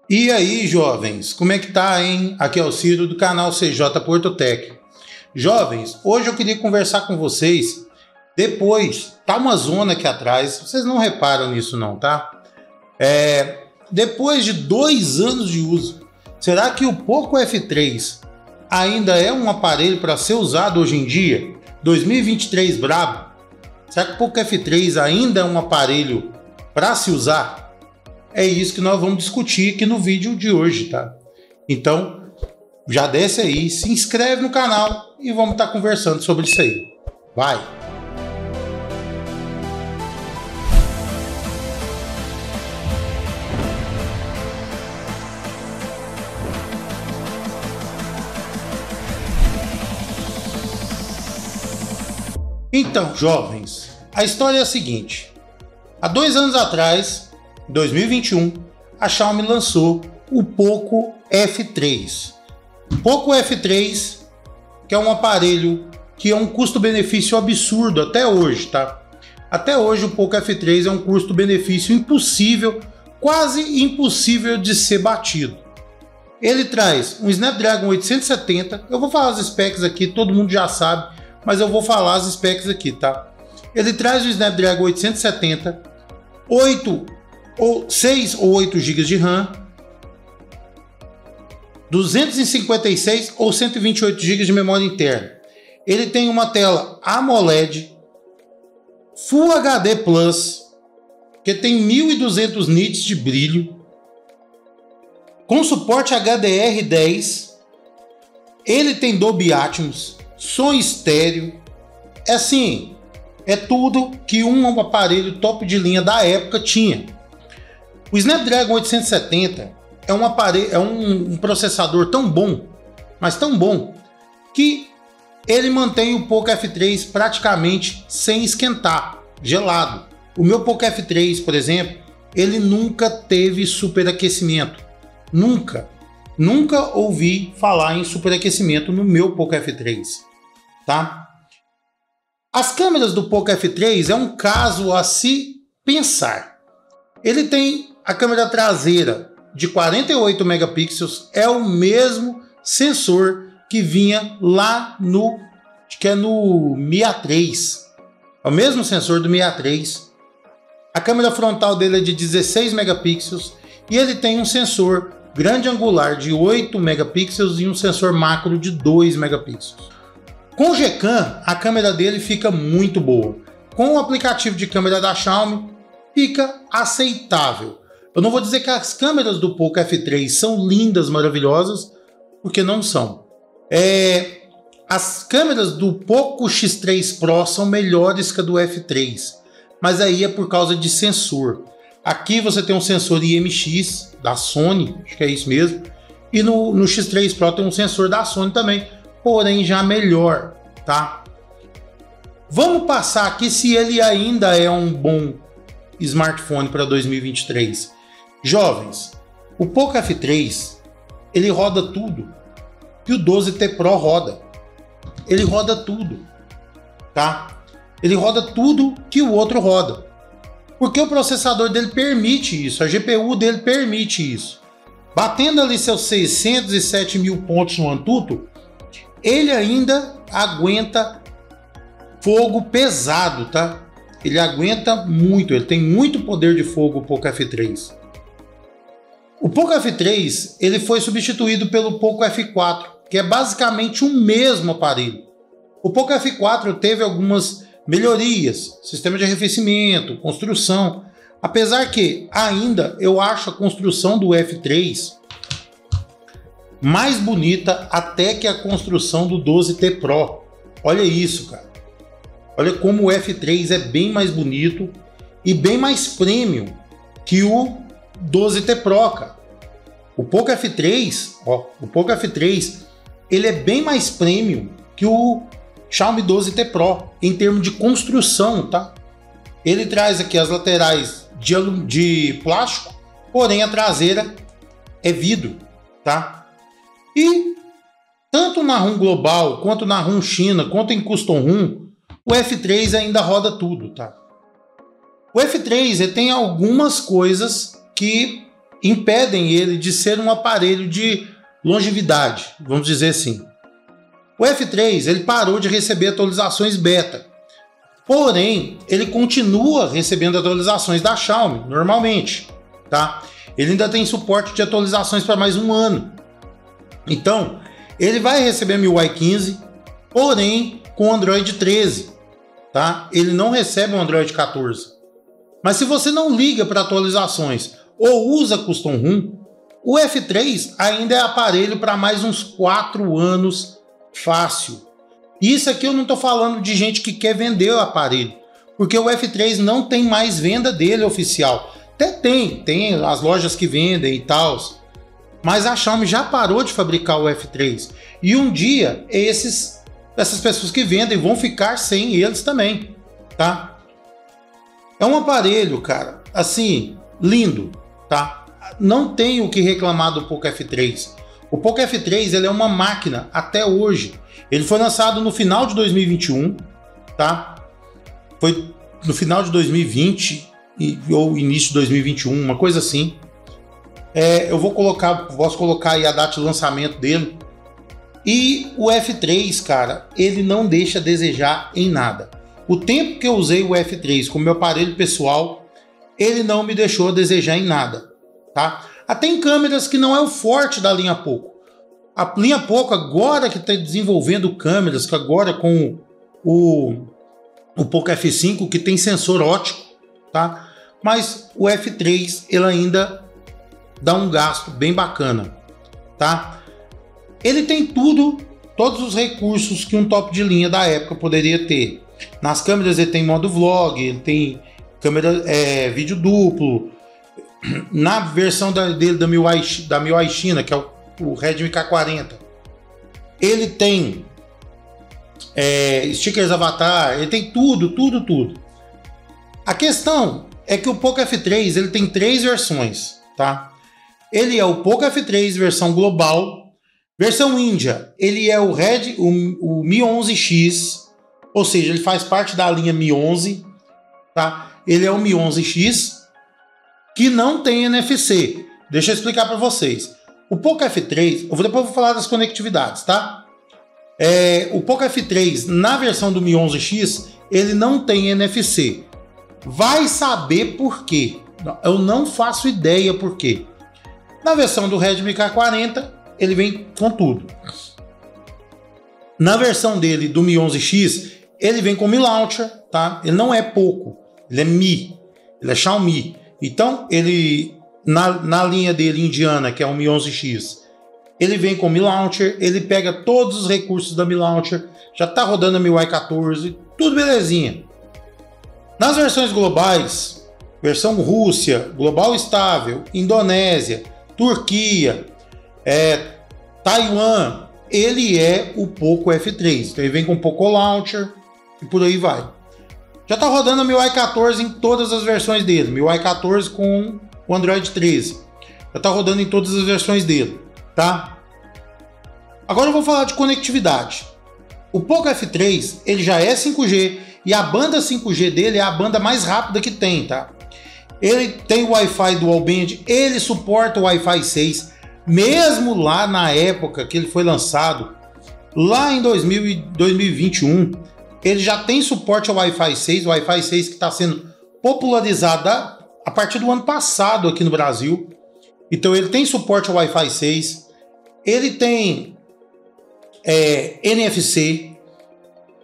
E aí, jovens, como é que tá, hein? Aqui é o Ciro do canal CJ Portotec. Jovens, hoje eu queria conversar com vocês. Depois, tá uma zona aqui atrás, vocês não reparam nisso não, tá? Depois de 2 anos de uso, será que o Poco F3 ainda é um aparelho para ser usado hoje em dia? 2023 brabo? Será que o Poco F3 ainda é um aparelho para se usar? É isso que nós vamos discutir aqui no vídeo de hoje, tá? Então, já desce aí, se inscreve no canal e vamos estar conversando sobre isso aí. Vai! Então, jovens, a história é a seguinte. Há 2 anos atrás, em 2021, a Xiaomi lançou o Poco F3. O Poco F3, que é um aparelho que é um custo-benefício absurdo até hoje, tá? Até hoje o Poco F3 é um custo-benefício impossível, quase impossível de ser batido. Ele traz um Snapdragon 870, eu vou falar as specs aqui, todo mundo já sabe, mas eu vou falar as specs aqui, tá? Ele traz o Snapdragon 870, 6 ou 8 GB de RAM, 256 ou 128 GB de memória interna. Ele tem uma tela AMOLED Full HD Plus, que tem 1200 nits de brilho, com suporte HDR10. Ele tem Dolby Atmos, som estéreo. É assim, é tudo que um aparelho top de linha da época tinha. O Snapdragon 870 é um aparelho, é um processador tão bom, mas tão bom, que ele mantém o Poco F3 praticamente sem esquentar, gelado. O meu Poco F3, por exemplo, ele nunca teve superaquecimento. Nunca ouvi falar em superaquecimento no meu Poco F3, tá? As câmeras do Poco F3 é um caso a se pensar. Ele tem a câmera traseira de 48 megapixels, é o mesmo sensor que vinha lá no Mi A3. É o mesmo sensor do Mi A3. A câmera frontal dele é de 16 megapixels e ele tem um sensor grande angular de 8 megapixels e um sensor macro de 2 megapixels. Com o Gcam, a câmera dele fica muito boa. Com o aplicativo de câmera da Xiaomi, fica aceitável. Eu não vou dizer que as câmeras do Poco F3 são lindas, maravilhosas, porque não são. As câmeras do Poco X3 Pro são melhores que a do F3, mas aí é por causa de sensor. Aqui você tem um sensor IMX da Sony, acho que é isso mesmo, e no X3 Pro tem um sensor da Sony também, porém já melhor, tá? Vamos passar aqui se ele ainda é um bom smartphone para 2023. Jovens, o Poco F3, ele roda tudo que o 12T Pro roda. Ele roda tudo, tá? Ele roda tudo que o outro roda. Porque o processador dele permite isso, a GPU dele permite isso. Batendo ali seus 607 mil pontos no Antutu, ele ainda aguenta fogo pesado, tá? Ele aguenta muito, ele tem muito poder de fogo, o Poco F3. O Poco F3 ele foi substituído pelo Poco F4, que é basicamente o mesmo aparelho. O Poco F4 teve algumas melhorias, sistema de arrefecimento, construção, apesar que ainda eu acho a construção do F3 mais bonita até que a construção do 12T Pro. Olha isso, cara. Olha como o F3 é bem mais bonito e bem mais premium que o 12T Pro, cara. O Poco F3, o Poco F3, ele é bem mais premium que o Xiaomi 12T Pro em termos de construção, tá? Ele traz aqui as laterais de plástico, porém a traseira é vidro, tá? E tanto na ROM global, quanto na ROM China, quanto em Custom ROM, o F3 ainda roda tudo, tá? O F3 ele tem algumas coisas que impedem ele de ser um aparelho de longevidade, vamos dizer assim. O F3 ele parou de receber atualizações beta, porém ele continua recebendo atualizações da Xiaomi normalmente, tá? Ele ainda tem suporte de atualizações para mais um ano. Então, ele vai receber MIUI 15, porém com Android 13, tá? Ele não recebe um Android 14. Mas se você não liga para atualizações ou usa Custom ROM, o F3 ainda é aparelho para mais uns 4 anos fácil. Isso aqui eu não estou falando de gente que quer vender o aparelho, porque o F3 não tem mais venda dele oficial. Até tem as lojas que vendem e tal, mas a Xiaomi já parou de fabricar o F3. E um dia essas pessoas que vendem vão ficar sem eles também, tá? É um aparelho, cara, assim, lindo, tá? Não tem o que reclamar do Poco F3. O Poco F3 ele é uma máquina até hoje. Ele foi lançado no final de 2021, tá? Foi no final de 2020 ou início de 2021, uma coisa assim. Posso colocar aí a data de lançamento dele. E o F3, cara, ele não deixa a desejar em nada. O tempo que eu usei o F3 como meu aparelho pessoal, ele não me deixou a desejar em nada, tá? Até em câmeras que não é o forte da linha Poco. A linha Poco agora que está desenvolvendo câmeras, que agora com o Poco F5 que tem sensor ótico, tá? Mas o F3 ele ainda dá um gasto bem bacana, tá? Ele tem todos os recursos que um top de linha da época poderia ter. Nas câmeras ele tem modo vlog, ele tem câmera vídeo duplo. Na versão dele da MIUI China, que é o Redmi K40, ele tem stickers avatar, ele tem tudo. A questão é que o Poco F3 ele tem 3 versões, tá? Ele é o Poco F3 versão global. Versão Índia, ele é o Mi 11X, ou seja, ele faz parte da linha Mi 11, tá? Ele é o Mi 11X, que não tem NFC. Deixa eu explicar para vocês. O Poco F3, depois eu vou falar das conectividades, tá? O Poco F3, na versão do Mi 11X, ele não tem NFC. Vai saber por quê. Eu não faço ideia por quê. Na versão do Redmi K40, ele vem com tudo. Na versão dele do Mi 11X, ele vem com Mi Launcher, tá? Ele não é Poco, ele é Mi, ele é Xiaomi. Então, ele na linha dele indiana, que é o Mi 11X, ele vem com Mi Launcher, ele pega todos os recursos da Mi Launcher, já tá rodando a MIUI 14, tudo belezinha. Nas versões globais, versão Rússia, global estável, Indonésia, Turquia, Taiwan, ele é o Poco F3. Então ele vem com Poco Launcher e por aí vai. Já está rodando a MIUI 14 em todas as versões dele. MIUI 14 com o Android 13. Já está rodando em todas as versões dele, tá? Agora eu vou falar de conectividade. O Poco F3 ele já é 5G e a banda 5G dele é a banda mais rápida que tem, tá? Ele tem o Wi-Fi Dual Band, ele suporta o Wi-Fi 6. Mesmo lá na época que ele foi lançado, lá em 2021, ele já tem suporte ao Wi-Fi 6, o Wi-Fi 6 que está sendo popularizado a partir do ano passado aqui no Brasil. Então ele tem suporte ao Wi-Fi 6, ele tem NFC,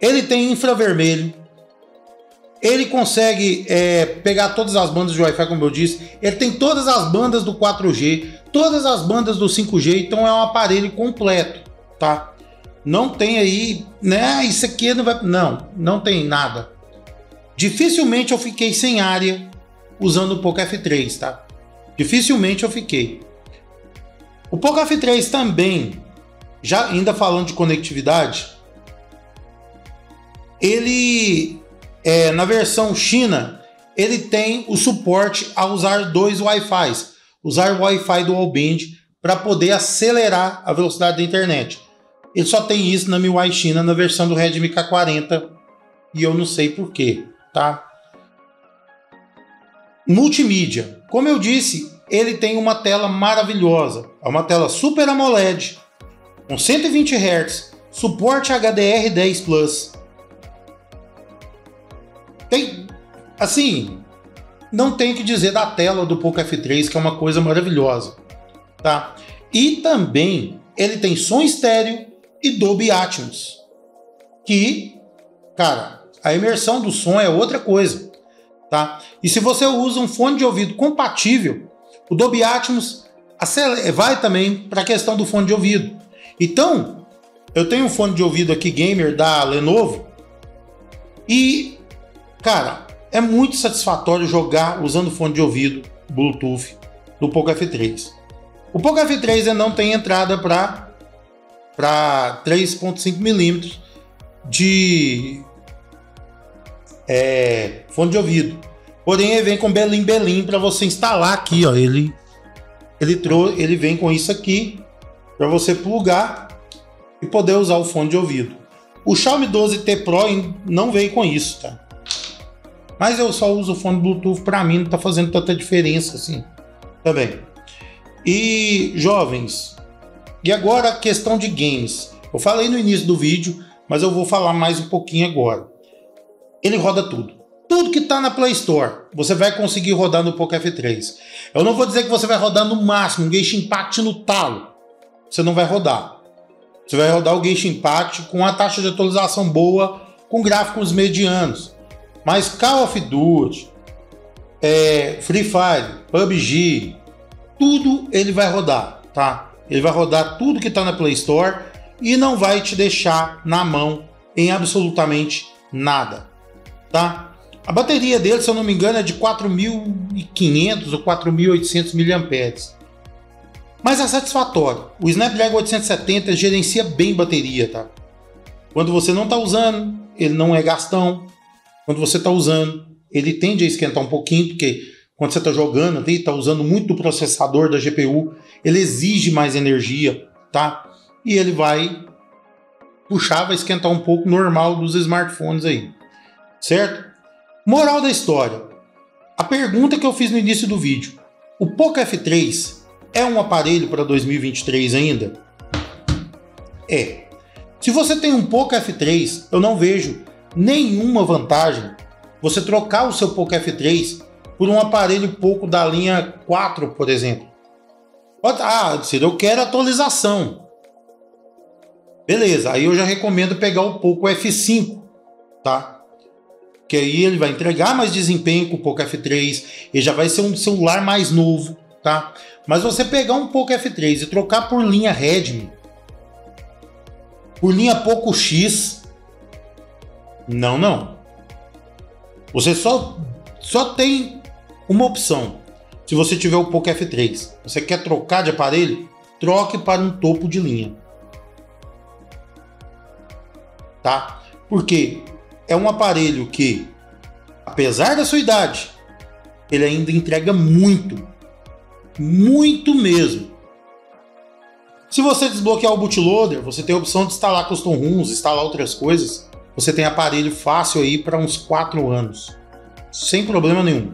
ele tem infravermelho, ele consegue pegar todas as bandas de Wi-Fi, como eu disse, ele tem todas as bandas do 4G, todas as bandas do 5G, então é um aparelho completo, tá? Não tem aí, né? Isso aqui não vai. Não tem nada. Dificilmente eu fiquei sem área usando o Poco F3, tá? Dificilmente eu fiquei. O Poco F3 também, já ainda falando de conectividade, ele na versão China, ele tem o suporte a usar 2 Wi-Fis, usar o Wi-Fi Dual Band para poder acelerar a velocidade da internet. Ele só tem isso na MIUI China, na versão do Redmi K40, e eu não sei porquê, tá? Multimídia. Como eu disse, ele tem uma tela maravilhosa. É uma tela Super AMOLED, com 120 Hz, suporte HDR10 Plus. Tem, assim, não tem o que dizer da tela do Poco F3, que é uma coisa maravilhosa, tá? E também ele tem som estéreo e Dolby Atmos, que, cara, a imersão do som é outra coisa, tá? E se você usa um fone de ouvido compatível, o Dolby Atmos vai também para a questão do fone de ouvido. Então, eu tenho um fone de ouvido aqui gamer da Lenovo e, cara, é muito satisfatório jogar usando fone de ouvido Bluetooth do Poco F3. O Poco F3 não tem entrada para 3.5mm de fone de ouvido. Porém, ele vem com belim para você instalar aqui, ó. Ele vem com isso aqui para você plugar e poder usar o fone de ouvido. O Xiaomi 12T Pro não veio com isso, tá? Mas eu só uso o fone Bluetooth, para mim não tá fazendo tanta diferença assim também. E jovens, e agora a questão de games. Eu falei no início do vídeo, mas eu vou falar mais um pouquinho agora. Ele roda tudo. Tudo que está na Play Store, você vai conseguir rodar no Poco F3. Eu não vou dizer que você vai rodar no máximo um Genshin Impact no talo. Você não vai rodar. Você vai rodar o Genshin Impact com uma taxa de atualização boa, com gráficos medianos. Mas Call of Duty, Free Fire, PUBG, tudo ele vai rodar, tá? Ele vai rodar tudo que está na Play Store e não vai te deixar na mão em absolutamente nada, tá? A bateria dele, se eu não me engano, é de 4.500 ou 4.800 mAh. Mas é satisfatório. O Snapdragon 870 gerencia bem bateria, tá? Quando você não está usando, ele não é gastão. Quando você está usando, ele tende a esquentar um pouquinho, porque quando você está jogando, está usando muito do processador da GPU, ele exige mais energia, tá? E ele vai puxar, vai esquentar um pouco, normal dos smartphones aí, certo? Moral da história. A pergunta que eu fiz no início do vídeo: o Poco F3 é um aparelho para 2023 ainda? É. Se você tem um Poco F3, eu não vejo nenhuma vantagem você trocar o seu Poco F3 por um aparelho Poco da linha 4, por exemplo. Eu quero atualização. Beleza, aí eu já recomendo pegar o Poco F5, tá? Que aí ele vai entregar mais desempenho com o Poco F3, ele já vai ser um celular mais novo, tá? Mas você pegar um Poco F3 e trocar por linha Redmi, por linha Poco X, não. Você só tem uma opção. Se você tiver o Poco F3, você quer trocar de aparelho, troque para um topo de linha, tá? Porque é um aparelho que, apesar da sua idade, ele ainda entrega muito mesmo. Se você desbloquear o bootloader, você tem a opção de instalar custom ROMs, instalar outras coisas. Você tem aparelho fácil aí para uns 4 anos, sem problema nenhum.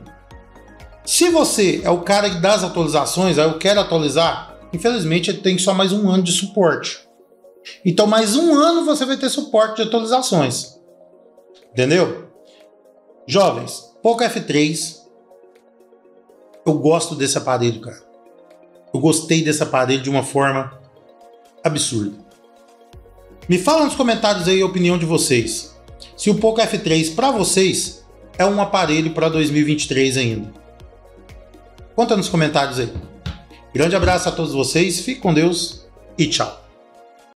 Se você é o cara das atualizações, eu quero atualizar, infelizmente ele tem só mais 1 ano de suporte. Então mais 1 ano você vai ter suporte de atualizações. Entendeu? Jovens, Poco F3, eu gosto desse aparelho, cara. Eu gostei desse aparelho de uma forma absurda. Me fala nos comentários aí a opinião de vocês. Se o Poco F3 para vocês é um aparelho para 2023 ainda. Conta nos comentários aí. Grande abraço a todos vocês, fique com Deus e tchau.